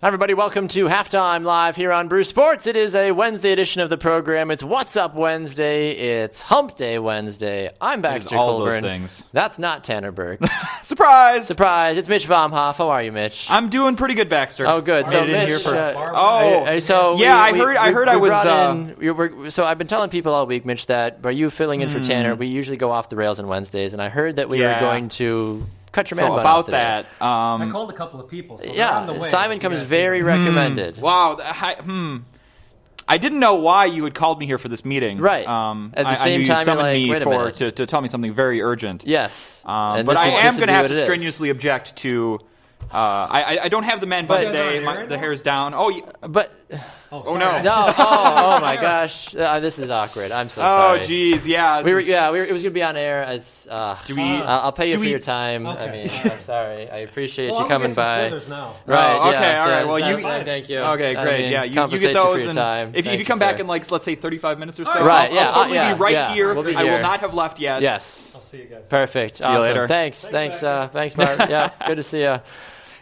Hi, everybody. Welcome to Halftime Live here on Bruce Sports. It is a Wednesday edition of the program. It's What's Up Wednesday. It's Hump Day Wednesday. I'm Baxter all Colburn. Those things. That's not Tanner Burke. Surprise! Surprise. It's Mitch Vomhoff. How are you, Mitch? I'm doing pretty good, Baxter. Oh, good. So, Mitch, so I've been telling people all week, Mitch, that by you filling in for Tanner, we usually go off the rails on Wednesdays, and I heard that we were going to cut your man bun off today. That, I called a couple of people. So on the way. Simon comes very recommended. Wow. I didn't know why you had called me here for this meeting. Right. At the same time, you're like, wait a minute. to tell me something very urgent. Yes. But I am going to have to strenuously object to. I don't have the man bun today. The hair's down. Oh, yeah. But. Oh no! No! Oh my gosh! This is awkward. I'm so sorry. Oh geez, yeah. It was gonna be on air. I'll pay you for your time. Okay. I mean, I'm sorry. I appreciate you coming by. Scissors now. Right? Oh, okay. Yeah, all right. Well, thank you. Okay, great. I mean, you get those. For your time. If you come back in let's say 35 minutes or so, right? I'll totally be right here. We'll be I here. will not have left yet. Yes. I'll see you guys. Perfect. See you later. Thanks, Mark. Yeah, good to see you.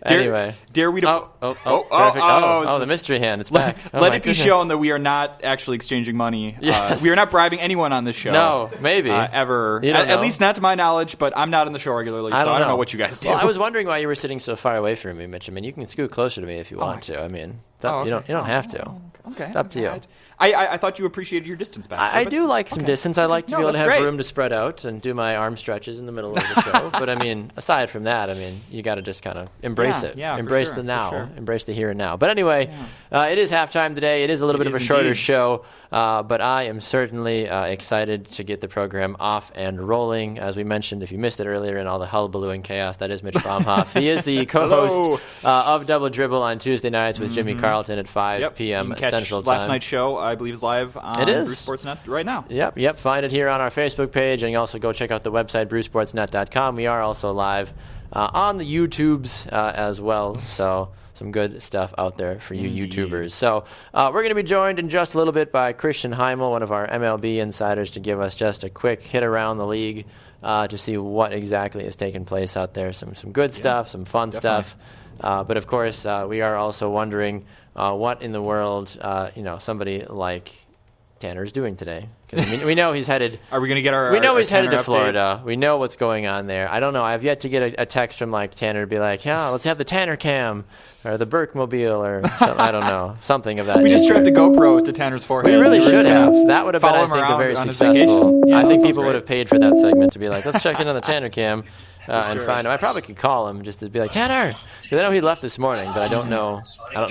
Anyway, dare we? Perfect. The mystery hand. It's back. Let it be shown that we are not actually exchanging money. Yes. We are not bribing anyone on this show. No, maybe ever. At least not to my knowledge. But I'm not on the show regularly, so I don't know what you guys do. Well, I was wondering why you were sitting so far away from me, Mitch. I mean, you can scoot closer to me if you want to. I mean, you don't have to. Okay. It's up to you. I thought you appreciated your distance back. I do like some distance. I like to be able to have room to spread out and do my arm stretches in the middle of the show. But I mean, aside from that, I mean, you got to just kind of embrace it. Yeah, embrace the now. Embrace the here and now. But anyway, it is halftime today. It is a little bit of a shorter show. But I am certainly excited to get the program off and rolling. As we mentioned, if you missed it earlier in all the hullabaloo and chaos, that is Mitch Vomhoff. He is the co-host of Double Dribble on Tuesday nights with Jimmy Carlton at 5 p.m. Central Time. Last night's show, I believe, is live on Bruce Sportsnet right now. Yep. Find it here on our Facebook page, and you also go check out the website, brucesportsnet.com. We are also live on the YouTubes as well, so some good stuff out there for you YouTubers. So we're going to be joined in just a little bit by Christian Heimel, one of our MLB insiders, to give us just a quick hit around the league to see what exactly is taking place out there. Some good stuff, some fun stuff. But of course, we are also wondering what in the world somebody like Tanner's doing today. We know he's headed. Are we going to get our? We know he's headed to update? Florida. We know what's going on there. I don't know. I've yet to get a text from Tanner to be like, "Yeah, let's have the Tanner cam or the Burke mobile or something." I don't know, something of that. We just strapped a GoPro to Tanner's forehead. We really should have. That would have been, I think, a very successful. Yeah, I think people would have paid for that segment to be like, "Let's check in on the Tanner cam." And find him. I probably could call him just to be like, Tanner, because I know he left this morning, but I don't know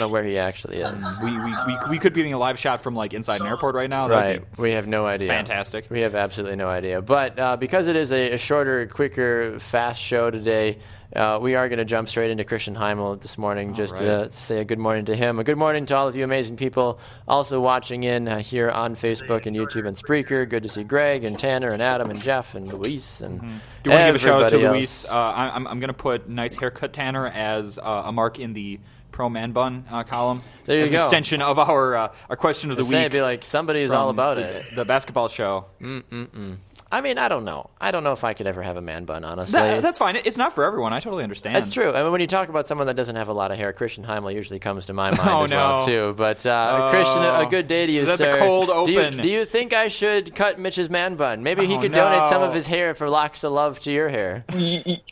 where he actually is. We could be getting a live shot from inside an airport right now. Right, we have no idea. Fantastic. We have absolutely no idea. But because it is a shorter, quicker, fast show today, we are going to jump straight into Christian Heimel this morning to say a good morning to him. A good morning to all of you amazing people also watching in here on Facebook and YouTube and Spreaker. Good to see Greg and Tanner and Adam and Jeff and Luis and Do want to give a shout out to else. Luis. I'm going to put nice haircut Tanner as a mark in the Pro Man Bun column. There you as go. An extension of our question of the week. It'd be like somebody's all about it. The basketball show. I mean, I don't know. I don't know if I could ever have a man bun, honestly. That's fine. It's not for everyone. I totally understand. That's true. I mean, when you talk about someone that doesn't have a lot of hair, Christian Heimel usually comes to my mind well, too. But Christian, a good day to you, that's sir. That's a cold open. Do you think I should cut Mitch's man bun? Maybe he could donate some of his hair for Locks to Love to your hair.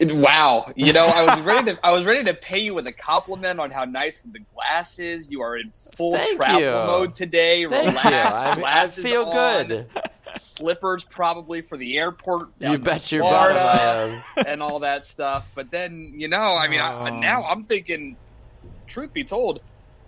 Wow. I was ready to pay you with a compliment on how nice with the glasses. You are in full travel mode today. Relax. I feel good. Slippers probably for the airport. You bet your bottom I have. And all that stuff. But then, now I'm thinking, truth be told,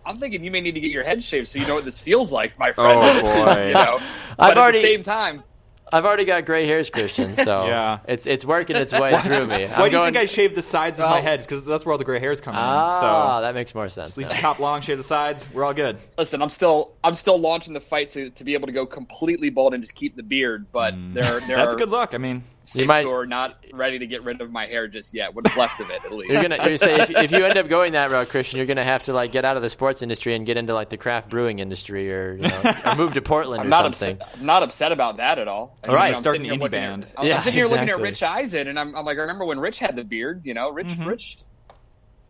I'm thinking you may need to get your head shaved so you know what this feels like, my friend. Oh, boy. But at the same time, I've already got gray hairs, Christian, so yeah. it's working its way through me. Why do you think I shaved the sides of my head? Because that's where all the gray hairs come in. So that makes more sense. Just leave the top long, shave the sides. We're all good. Listen, I'm still launching the fight to be able to go completely bald and just keep the beard. But that's good luck. I mean, who are not ready to get rid of my hair just yet. What's left of it, at least. You're gonna say if you end up going that route, Christian, you're gonna have to get out of the sports industry and get into the craft brewing industry, or or move to Portland or something. I'm not upset about that at all. All right, start an indie band. I'm sitting here looking at Rich Eisen, and I'm like, I remember when Rich had the beard. Rich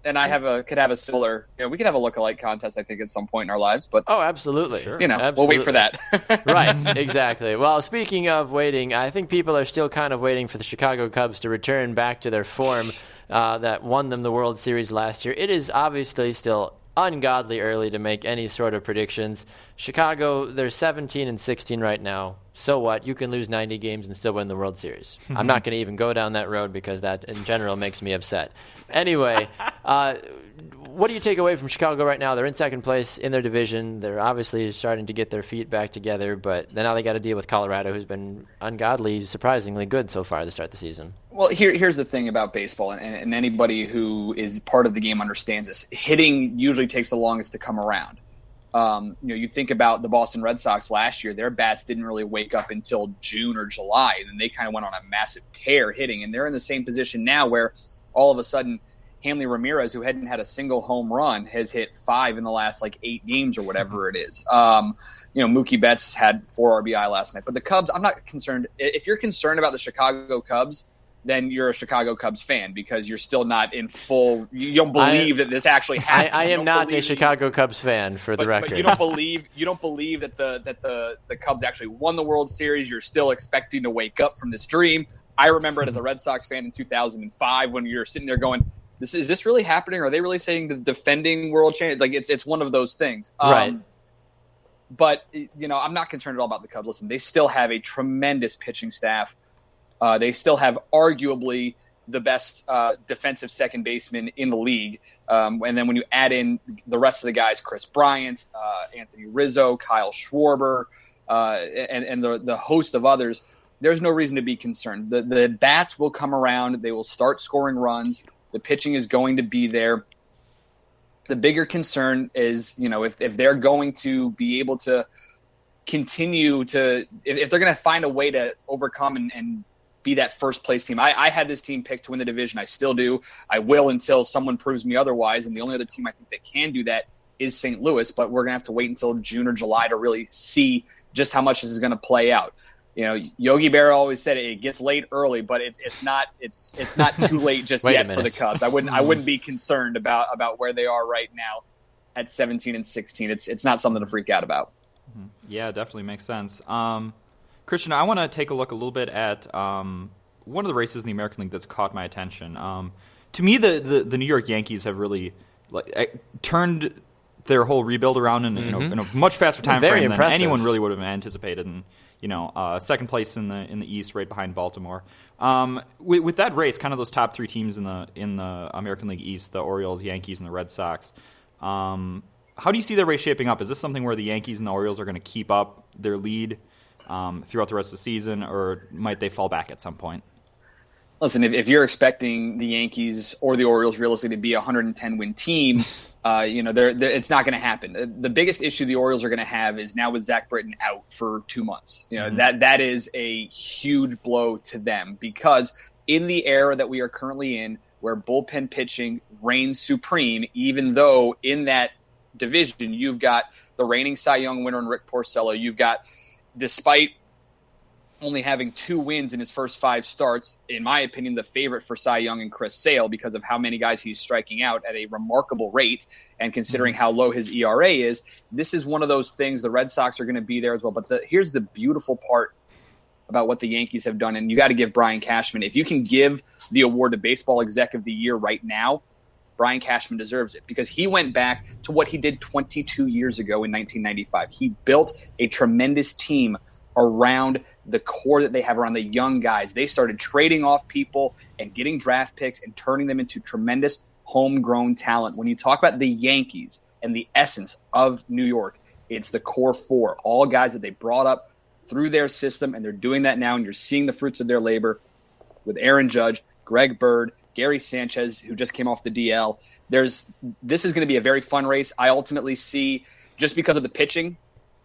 and I could have a similar. We could have a look-alike contest, I think, at some point in our lives. But absolutely, sure. Absolutely. We'll wait for that. Right, exactly. Well, speaking of waiting, I think people are still kind of waiting for the Chicago Cubs to return back to their form that won them the World Series last year. It is obviously still ungodly early to make any sort of predictions. Chicago, they're 17-16 right now. So what? You can lose 90 games and still win the World Series. I'm not going to even go down that road because that, in general, makes me upset. Anyway, what do you take away from Chicago right now? They're in second place in their division. They're obviously starting to get their feet back together, but now they got to deal with Colorado, who's been ungodly, surprisingly good so far to start the season. Well, here's the thing about baseball, and anybody who is part of the game understands this. Hitting usually takes the longest to come around. You think about the Boston Red Sox last year, their bats didn't really wake up until June or July, and then they kind of went on a massive tear hitting, and they're in the same position now where all of a sudden Hanley Ramirez, who hadn't had a single home run, has hit 5 in the last 8 games or whatever it is. Mookie Betts had 4 RBI last night. But the Cubs, I'm not concerned. If you're concerned about the Chicago Cubs, then you're a Chicago Cubs fan because you're still not in full – you don't believe that this actually happened. I am not a Chicago Cubs fan, for the record. But you don't believe that the Cubs actually won the World Series. You're still expecting to wake up from this dream. I remember it as a Red Sox fan in 2005 when you're sitting there going, is this really happening? Are they really saying the defending world champion? It's one of those things. Right. But, I'm not concerned at all about the Cubs. Listen, they still have a tremendous pitching staff. They still have arguably the best defensive second baseman in the league. And then when you add in the rest of the guys, Chris Bryant, Anthony Rizzo, Kyle Schwarber, and the host of others, there's no reason to be concerned. The bats will come around. They will start scoring runs. The pitching is going to be there. The bigger concern is, if they're going to be able to continue to – if they're going to find a way to overcome and be that first place team. I had this team picked to win the division. I still do. I will until someone proves me otherwise. And the only other team I think that can do that is St. Louis, but we're going to have to wait until June or July to really see just how much this is going to play out. Yogi Berra always said it gets late early, but it's not too late just yet for the Cubs. I wouldn't be concerned about where they are right now at 17-16. It's not something to freak out about. Yeah, definitely makes sense. Christian, I want to take a look a little bit at one of the races in the American League that's caught my attention. To me, the New York Yankees have really turned their whole rebuild around in a much faster time frame than anyone really would have anticipated. And second place in the East, right behind Baltimore. With that race, kind of those top 3 teams in the American League East, the Orioles, Yankees, and the Red Sox. How do you see that race shaping up? Is this something where the Yankees and the Orioles are going to keep up their lead throughout the rest of the season, or might they fall back at some point? Listen, if you're expecting the Yankees or the Orioles realistically to be a 110-win team, it's not going to happen. The biggest issue the Orioles are going to have is now with Zach Britton out for 2 months. That is a huge blow to them because in the era that we are currently in, where bullpen pitching reigns supreme, even though in that division you've got the reigning Cy Young winner in Rick Porcello, you've got, despite only having 2 wins in his first 5 starts, in my opinion, the favorite for Cy Young and Chris Sale because of how many guys he's striking out at a remarkable rate. And considering how low his ERA is, this is one of those things. The Red Sox are going to be there as well. But here's the beautiful part about what the Yankees have done. And you got to give Brian Cashman, if you can give the award to Baseball Exec of the Year right now, Brian Cashman deserves it because he went back to what he did 22 years ago in 1995. He built a tremendous team around the core that they have around the young guys. They started trading off people and getting draft picks and turning them into tremendous homegrown talent. When you talk about the Yankees and the essence of New York, it's the core 4, all guys that they brought up through their system, and they're doing that now, and you're seeing the fruits of their labor with Aaron Judge, Greg Bird, Gary Sanchez, who just came off the DL. This is going to be a very fun race. I ultimately see, just because of the pitching,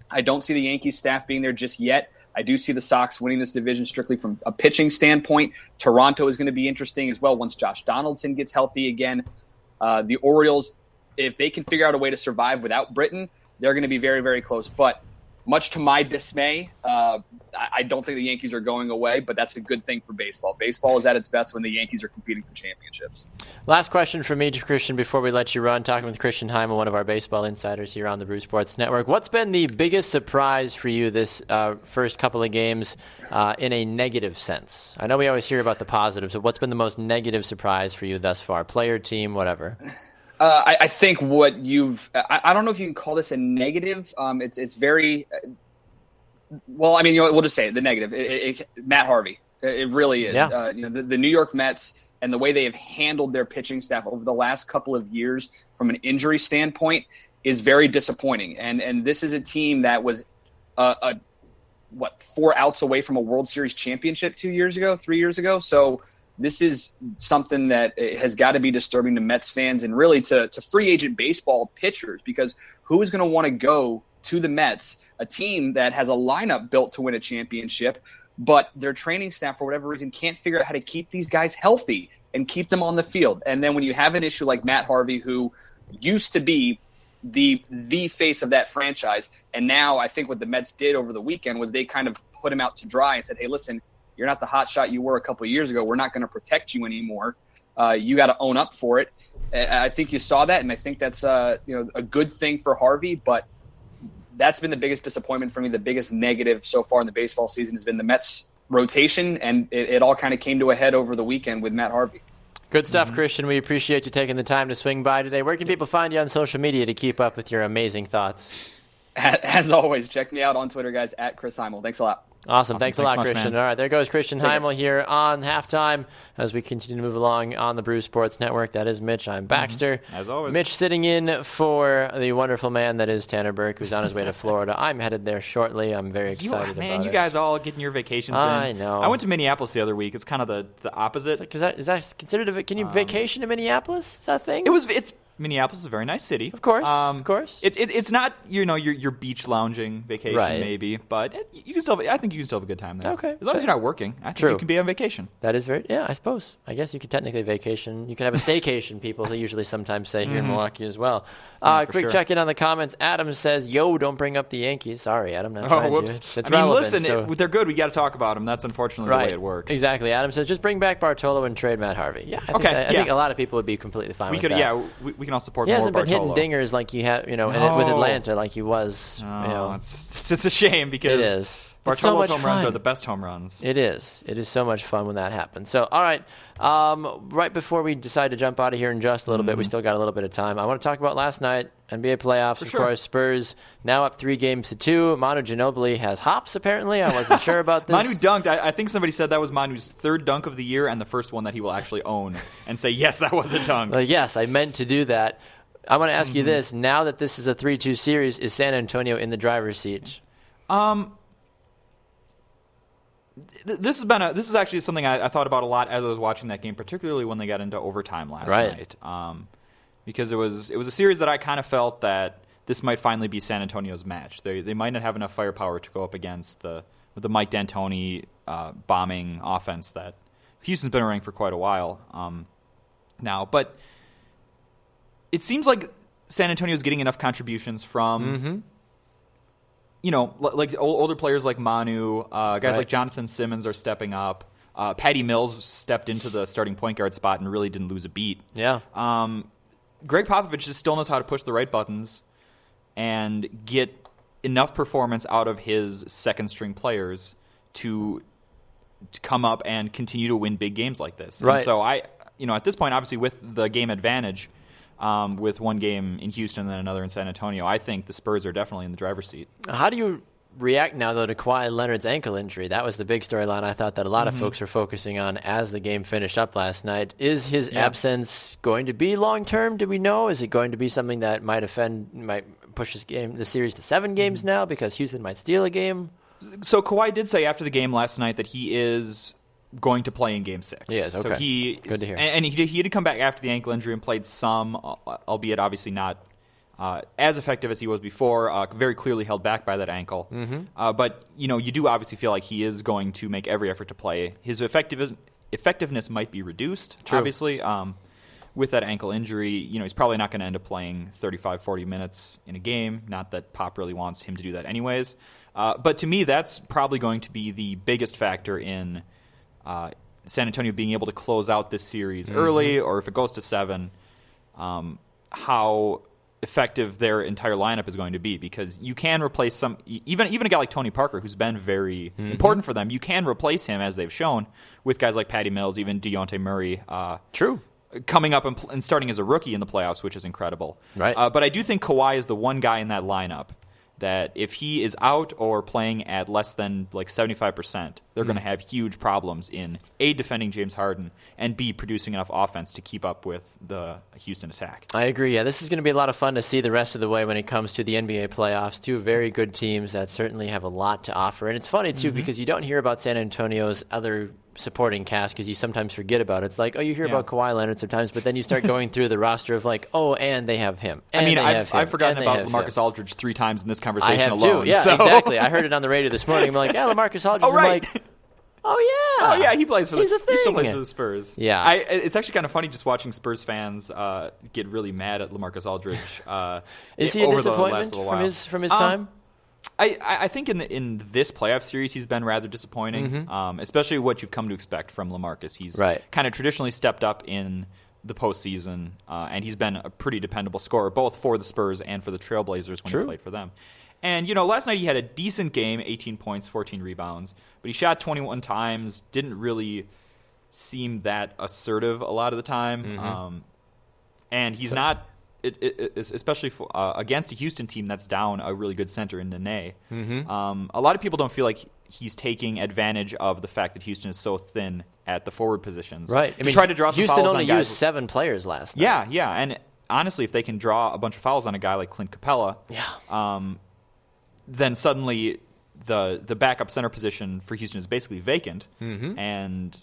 I don't see the Yankees staff being there just yet. I do see the Sox winning this division strictly from a pitching standpoint. Toronto is going to be interesting as well once Josh Donaldson gets healthy again. The Orioles, if they can figure out a way to survive without Britton, they're going to be very, very close. But much to my dismay, I don't think the Yankees are going away, but that's a good thing for baseball. Baseball is at its best when the Yankees are competing for championships. Last question from me to Christian before we let you run. Talking with Christian Heimel, one of our baseball insiders here on the Bruce Sports Network. What's been the biggest surprise for you this first couple of games in a negative sense? I know we always hear about the positives, but what's been the most negative surprise for you thus far? Player, team, whatever. I think what I don't know if you can call this a negative. It's very, well, I mean, we'll just say it, the negative. Matt Harvey. It really is. Yeah. The New York Mets and the way they have handled their pitching staff over the last couple of years from an injury standpoint is very disappointing. And this is a team that was, 4 outs away from a World Series championship 3 years ago. So this is something that has got to be disturbing to Mets fans and really to free agent baseball pitchers, because who is going to want to go to the Mets, a team that has a lineup built to win a championship, but their training staff, for whatever reason, can't figure out how to keep these guys healthy and keep them on the field. And then when you have an issue like Matt Harvey, who used to be the face of that franchise, and now I think what the Mets did over the weekend was they kind of put him out to dry and said, hey, listen, you're not the hot shot you were a couple of years ago. We're not going to protect you anymore. You got to own up for it. I think you saw that, and I think that's a good thing for Harvey. But that's been the biggest disappointment for me. The biggest negative so far in the baseball season has been the Mets rotation, and it all kind of came to a head over the weekend with Matt Harvey. Good stuff, Christian. We appreciate you taking the time to swing by today. Where can people find you on social media to keep up with your amazing thoughts? As always, check me out on Twitter, guys, at Chris Heimel. Thanks a lot. Awesome. Thanks a lot, much, Christian. man. All right, there goes Christian Heimel here on Halftime as we continue to move along on the Bruce Sports Network. That is Mitch. I'm Baxter. As always. Mitch sitting in for the wonderful man that is Tanner Burke, who's on his way to Florida. I'm headed there shortly. I'm very excited about it. You guys all getting your vacations in. I know. I went to Minneapolis the other week. It's kind of the opposite. Is that considered can you vacation in Minneapolis? Is that a thing? It's Minneapolis is a very nice city. Of course, of course. It's not your beach lounging vacation maybe, but you can still. I think you can still have a good time there. Okay, as long as you're not working, I think True. you can be on vacation. That is very. Yeah, I suppose. I guess you could technically vacation. You could have a staycation. People who usually sometimes say here in Milwaukee as well. Quick check in on the comments. Adam says, "Yo, don't bring up the Yankees." Sorry, Adam. Not trying whoops. to. It's relevant, listen, they're good. We got to talk about them. That's unfortunately the way it works. Exactly. Adam says, "Just bring back Bartolo and trade Matt Harvey." Yeah. I think a lot of people would be completely fine with that. Yeah, we can all support. He more hasn't been Bartolo. hitting dingers like he had, with Atlanta, like he was. It's a shame because it is. Bartolo's home runs are the best home runs. It is. It is so much fun when that happens. So, all right. Right before we decide to jump out of here in just a little bit, we still got a little bit of time. I want to talk about last night, NBA playoffs, of course. Spurs now up 3-2. Manu Ginobili has hops, apparently. I wasn't sure about this. Manu dunked. I think somebody said that was Manu's third dunk of the year and the first one that he will actually own and say, yes, that was a dunk. Yes, I meant to do that. I want to ask you this. Now that this is a 3-2 series, is San Antonio in the driver's seat? This is actually something I thought about a lot as I was watching that game, particularly when they got into overtime last night. Because it was a series that I kind of felt that this might finally be San Antonio's match. They might not have enough firepower to go up against the Mike D'Antoni bombing offense that Houston's been running for quite a while now. But it seems like San Antonio's getting enough contributions from like older players like Manu, guys like Jonathan Simmons are stepping up. Patty Mills stepped into the starting point guard spot and really didn't lose a beat. Yeah. Greg Popovich just still knows how to push the right buttons and get enough performance out of his second-string players to come up and continue to win big games like this. Right. And so at this point, obviously with the game advantage, with one game in Houston and then another in San Antonio, I think the Spurs are definitely in the driver's seat. How do you react now, though, to Kawhi Leonard's ankle injury? That was the big storyline I thought that a lot of folks were focusing on as the game finished up last night. Is his absence going to be long-term? Do we know? Is it going to be something that might push the series to 7 games now because Houston might steal a game? So Kawhi did say after the game last night that he is going to play in Game 6. Yes, okay. So good to hear. And he did come back after the ankle injury and played some, albeit obviously not as effective as he was before. Very clearly held back by that ankle. But you do obviously feel like he is going to make every effort to play. His effectiveness might be reduced, obviously. with that ankle injury, he's probably not going to end up playing 35, 40 minutes in a game. Not that Pop really wants him to do that anyways. But to me, that's probably going to be the biggest factor in San Antonio being able to close out this series early, or if it goes to 7, how effective their entire lineup is going to be, because you can replace even a guy like Tony Parker, who's been very important for them. You can replace him, as they've shown, with guys like Patty Mills, even Dejounte Murray. True. Coming up and starting as a rookie in the playoffs, which is incredible. Right. But I do think Kawhi is the one guy in that lineup that if he is out or playing at less than 75%, they're going to have huge problems in A, defending James Harden, and B, producing enough offense to keep up with the Houston attack. I agree. Yeah, this is going to be a lot of fun to see the rest of the way when it comes to the NBA playoffs. Two very good teams that certainly have a lot to offer. And it's funny, too, because you don't hear about San Antonio's other supporting cast because you sometimes forget about it. It's like, you hear about Kawhi Leonard sometimes, but then you start going through the roster of and they have him. I've forgotten about LaMarcus Aldridge 3 times in this conversation I have alone. Too. Yeah, exactly. I heard it on the radio this morning. I'm like, LaMarcus Aldridge. Oh, right. Oh yeah, he plays for he still plays for the Spurs. Yeah, it's actually kind of funny just watching Spurs fans get really mad at LaMarcus Aldridge. Is he a disappointment from his time? I think in this playoff series he's been rather disappointing, especially what you've come to expect from LaMarcus. He's kind of traditionally stepped up in the postseason, and he's been a pretty dependable scorer, both for the Spurs and for the Trailblazers when he played for them. And, last night he had a decent game, 18 points, 14 rebounds, but he shot 21 times, didn't really seem that assertive a lot of the time. And he's not, especially against a Houston team that's down a really good center in Nene. A lot of people don't feel like he's taking advantage of the fact that Houston is so thin at the forward positions. Right. Try to draw some Houston fouls only on guys. used 7 players last night. Yeah. And honestly, if they can draw a bunch of fouls on a guy like Clint Capella, then suddenly the backup center position for Houston is basically vacant, and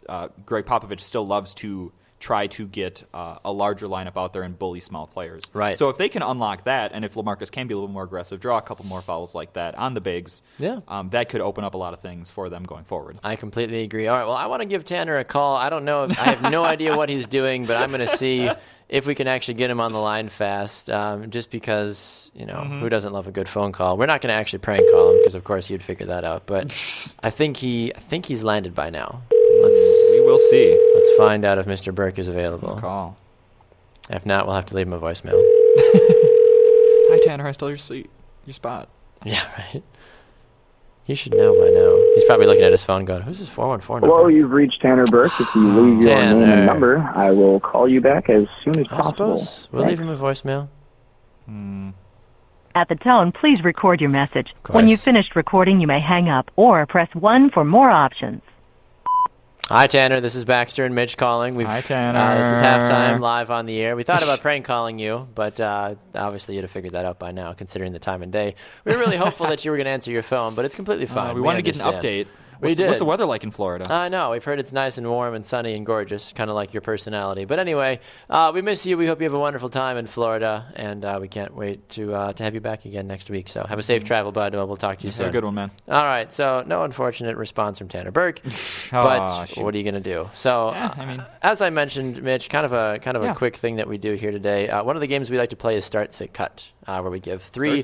Greg Popovich still loves to try to get a larger lineup out there and bully small players. Right. So if they can unlock that, and if LaMarcus can be a little more aggressive, draw a couple more fouls like that on the bigs, that could open up a lot of things for them going forward. I completely agree. All right, well, I want to give Tanner a call. I don't know. I have no idea what he's doing, but I'm going to see if we can actually get him on the line fast, just because, who doesn't love a good phone call? We're not going to actually prank call him because, of course, you'd figure that out. But I think he's landed by now. We will see. Let's find out if Mr. Burke is available. Call. If not, we'll have to leave him a voicemail. Hi, Tanner. I stole your spot. Yeah, right. He should know by now. He's probably looking at his phone going, who's this 414 number? Hello, you've reached Tanner Burke. If you leave your name and number, I will call you back as soon as possible. We'll leave him a voicemail. At the tone, please record your message. When you've finished recording, you may hang up or press 1 for more options. Hi, Tanner. This is Baxter and Mitch calling. Hi, Tanner. This is halftime live on the air. We thought about prank calling you, but obviously you'd have figured that out by now, considering the time and day. We were really hopeful that you were going to answer your phone, but it's completely fine. We wanted to get an update. What's the weather like in Florida? I know. We've heard it's nice and warm and sunny and gorgeous, kind of like your personality. But anyway, we miss you. We hope you have a wonderful time in Florida, and we can't wait to have you back again next week. So have a safe travel, bud. We'll talk to you soon. Have a good one, man. All right. So no unfortunate response from Tanner Burke, but what are you going to do? So as I mentioned, Mitch, kind of a quick thing that we do here today. One of the games we like to play is Start, Sit, Cut, where we give three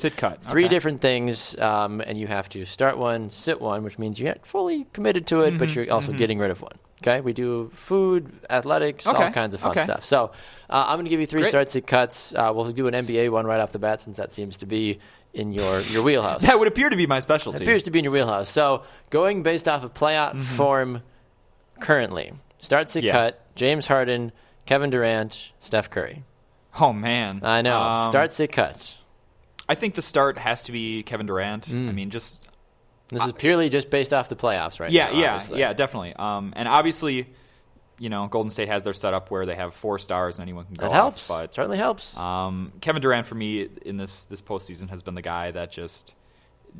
different things, and you have to start one, sit one, which means you get fully committed to it, but you're also getting rid of one. Okay, we do food, athletics, all kinds of fun stuff. So I'm going to give you 3 start, sit, cuts. We'll do an NBA one right off the bat, since that seems to be in your wheelhouse. That would appear to be my specialty. It appears to be in your wheelhouse. So going based off of playoff form currently, start, sit, cut, James Harden, Kevin Durant, Steph Curry. Oh, man. I know. Start, sit, cut. I think the start has to be Kevin Durant. This is purely just based off the playoffs right now. Yeah, definitely. And obviously, Golden State has their setup where they have 4 stars and anyone can go off. That helps. But certainly helps. Kevin Durant, for me, in this postseason, has been the guy that just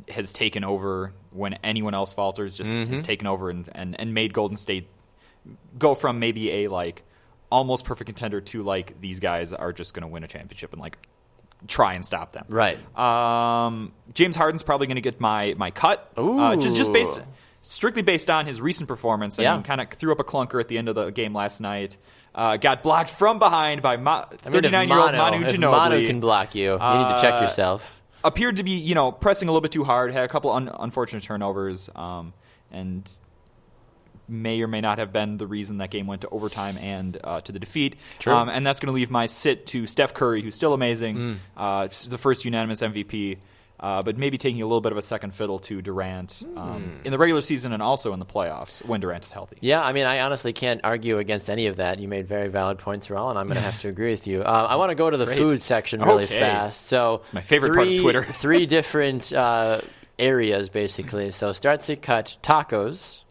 has taken over when anyone else falters, has taken over and made Golden State go from maybe a, almost perfect contender to, these guys are just going to win a championship and, try and stop them. Right. James Harden's probably going to get my cut. Ooh. Just based strictly based on his recent performance. I mean, kind of threw up a clunker at the end of the game last night. Got blocked from behind by 39-year-old Manu Ginobili. If Manu can block you, you need to check yourself. Appeared to be, pressing a little bit too hard. Had a couple unfortunate turnovers, and may or may not have been the reason that game went to overtime and to the defeat. True. And that's going to leave my sit to Steph Curry, who's still amazing. It's the first unanimous MVP. But maybe taking a little bit of a second fiddle to Durant in the regular season and also in the playoffs when Durant is healthy. Yeah, I mean, I honestly can't argue against any of that. You made very valid points, Raul, and I'm going to have to agree with you. I want to go to the food section really fast. So it's my favorite part of Twitter. 3 different areas, basically. So start to cut tacos,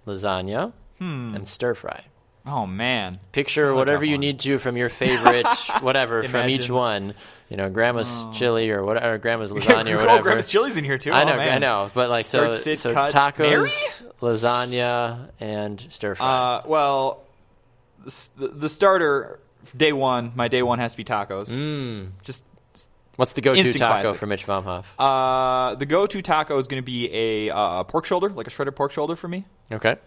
lasagna, and stir fry. Oh, man. Picture whatever you need to from your favorite, whatever, from each one. Grandma's chili or whatever, grandma's lasagna or whatever. Grandma's chili's in here too. I know. But like, so tacos, Mary? lasagna, and stir fry. Well, the starter, day one, my day one has to be tacos. Just what's the go-to instant taco classic for Mitch Baumhoff? The go-to taco is going to be a pork shoulder, like a shredded pork shoulder for me. Okay.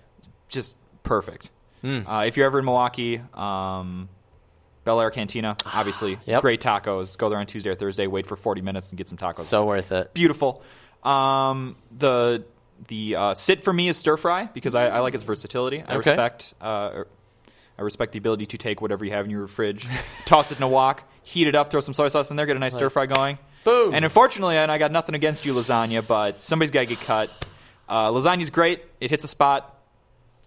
Just perfect. If you're ever in Milwaukee, Bel Air Cantina, obviously, great tacos. Go there on Tuesday or Thursday, wait for 40 minutes and get some tacos. So worth it. Beautiful. The sit for me is stir fry because I like its versatility. I respect the ability to take whatever you have in your fridge, toss it in a wok, heat it up, throw some soy sauce in there, get a nice stir fry going. Boom. And unfortunately, and I got nothing against you, lasagna, but somebody's got to get cut. Lasagna's great. It hits a spot.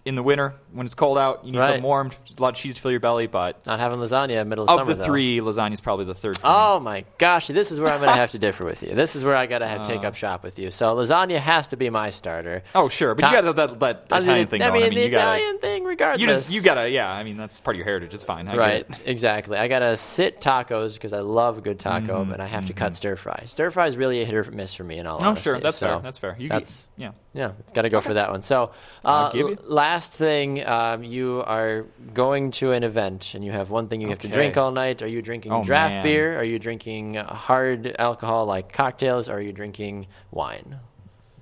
In the winter, when it's cold out, you need something warm, a lot of cheese to fill your belly, but... Not having lasagna in the middle of summer, Of the 3, lasagna's probably the third for me. Me. My gosh, this is where I'm going to have to differ with you. This is where I got to take up shop with you. So lasagna has to be my starter. Oh, sure, but you got that Italian thing going. The Italian thing, regardless. You got to, that's part of your heritage. It's fine. Exactly. I got to sit tacos because I love a good taco, but I have to cut stir-fry. Stir-fry is really a hit or miss for me in all honesty. Oh, sure, that's fair. That's fair. Yeah, it's got to go for that one. So, last thing, you are going to an event, and you have one thing you have to drink all night. Are you drinking draft beer? Are you drinking hard alcohol like cocktails? Or are you drinking wine?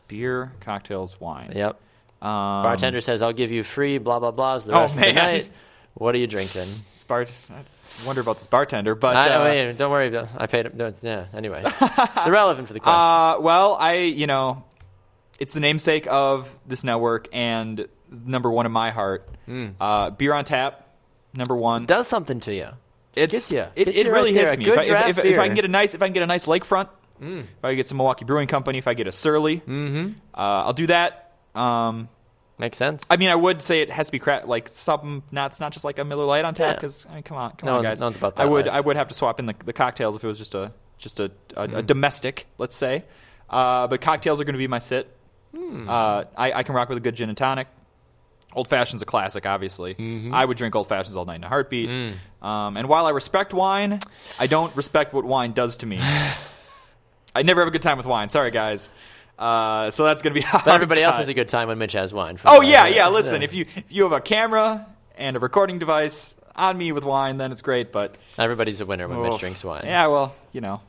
Beer, cocktails, wine. Yep. Bartender says, I'll give you free blah, blah, blahs the rest of the night. What are you drinking? I wonder about this bartender, but... don't worry. I paid him. Anyway. It's irrelevant for the question. It's the namesake of this network and number one in my heart. Beer on tap, number one. It does something to you. It really hits me. If I can get a nice lakefront, if I get some Milwaukee Brewing Company, if I get a Surly, I'll do that. Makes sense. I mean, I would say it has to be like something. It's not just like a Miller Lite on tap. Because come on, guys. No one's about that. I would have to swap in the cocktails if it was just a domestic, let's say. But cocktails are going to be my sit. I can rock with a good gin and tonic. Old Fashioned's a classic, obviously. I would drink Old Fashions all night in a heartbeat. And while I respect wine, I don't respect what wine does to me. I never have a good time with wine. Sorry, guys. So that's going to be hard. But everybody else has a good time when Mitch has wine. Listen, if you have a camera and a recording device on me with wine, then it's great. But everybody's a winner when Mitch drinks wine. Yeah, well,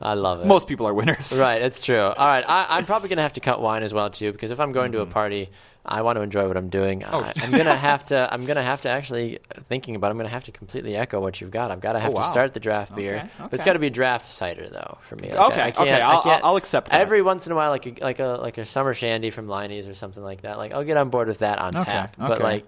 I love it. Most people are winners. Right, it's true. All right, I'm probably going to have to cut wine as well too, because if I'm going to a party, I want to enjoy what I'm doing. I'm gonna have to actually thinking about. I'm gonna have to completely echo what you've got. I've got to have to start the draft beer, but it's got to be draft cider though for me. I'll accept that. Every once in a while, like a summer shandy from Liney's or something like that. Like I'll get on board with that on tap, but like.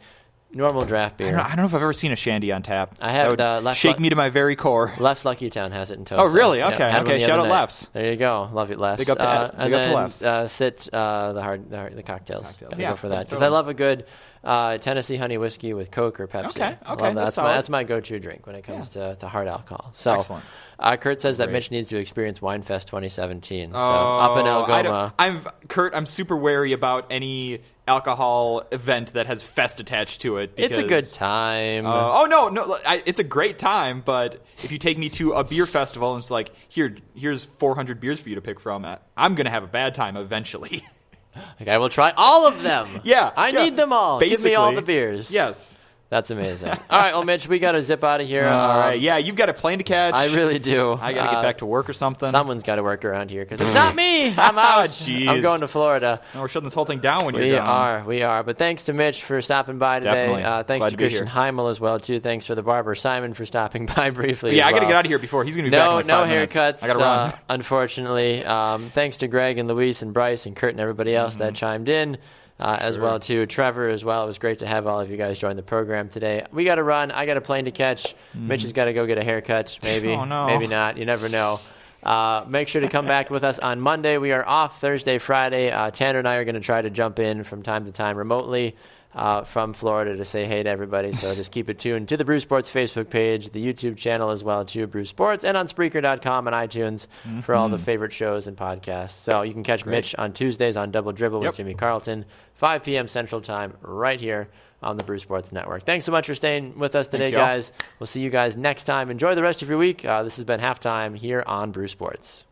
Normal draft beer. I don't know if I've ever seen a shandy on tap. I have. That would shake me to my very core. Left's Lucky Town has it in Tulsa. Oh, really? Okay. Yeah, Shout out Lefts. There you go. Love it, Lefts. Big up to Lefts. Sit the cocktails. Gotta go for that because I love a good Tennessee honey whiskey with Coke or Pepsi. Okay. That's my go-to drink when it comes to hard alcohol. So, excellent. Kurt says that Mitch needs to experience Winefest 2017. So up in Algoma. I'm super wary about any alcohol event that has fest attached to it. It's a good time. It's a great time. But if you take me to a beer festival and it's like, here's 400 beers for you to pick from, I'm gonna have a bad time eventually. I will try all of them. I need them all. Basically, give me all the beers. Yes. That's amazing. All right, well, Mitch, we got to zip out of here. All right. Yeah, you've got a plane to catch. I really do. I got to get back to work or something. Someone's got to work around here because it's not me. I'm out. Jeez. I'm going to Florida. No, we're shutting this whole thing down when you're gone. We are. But thanks to Mitch for stopping by today. Definitely. Thanks Glad to to be Christian here. Heimel as well, too. Thanks for the barber Simon for stopping by briefly. Yeah, as I got to well. get out of here before he's going to be back in like 5 minutes. haircuts. I got to run. Unfortunately. Thanks to Greg and Luis and Bryce and Kurt and everybody else that chimed in. As well, too. Trevor, as well. It was great to have all of you guys join the program today. We got to run. I got a plane to catch. Mitch has got to go get a haircut, maybe. Oh, no. Maybe not. You never know. Make sure to come back with us on Monday. We are off Thursday, Friday. Tanner and I are going to try to jump in from time to time remotely from Florida to say hey to everybody. So just keep it tuned to the Brew Sports Facebook page, the YouTube channel as well, too, Brew Sports, and on Spreaker.com and iTunes for all the favorite shows and podcasts. So you can catch Mitch on Tuesdays on Double Dribble with Jimmy Carlton, 5 p.m. Central Time, right here on the Brew Sports Network. Thanks so much for staying with us today, guys. We'll see you guys next time. Enjoy the rest of your week. This has been Halftime here on Brew Sports.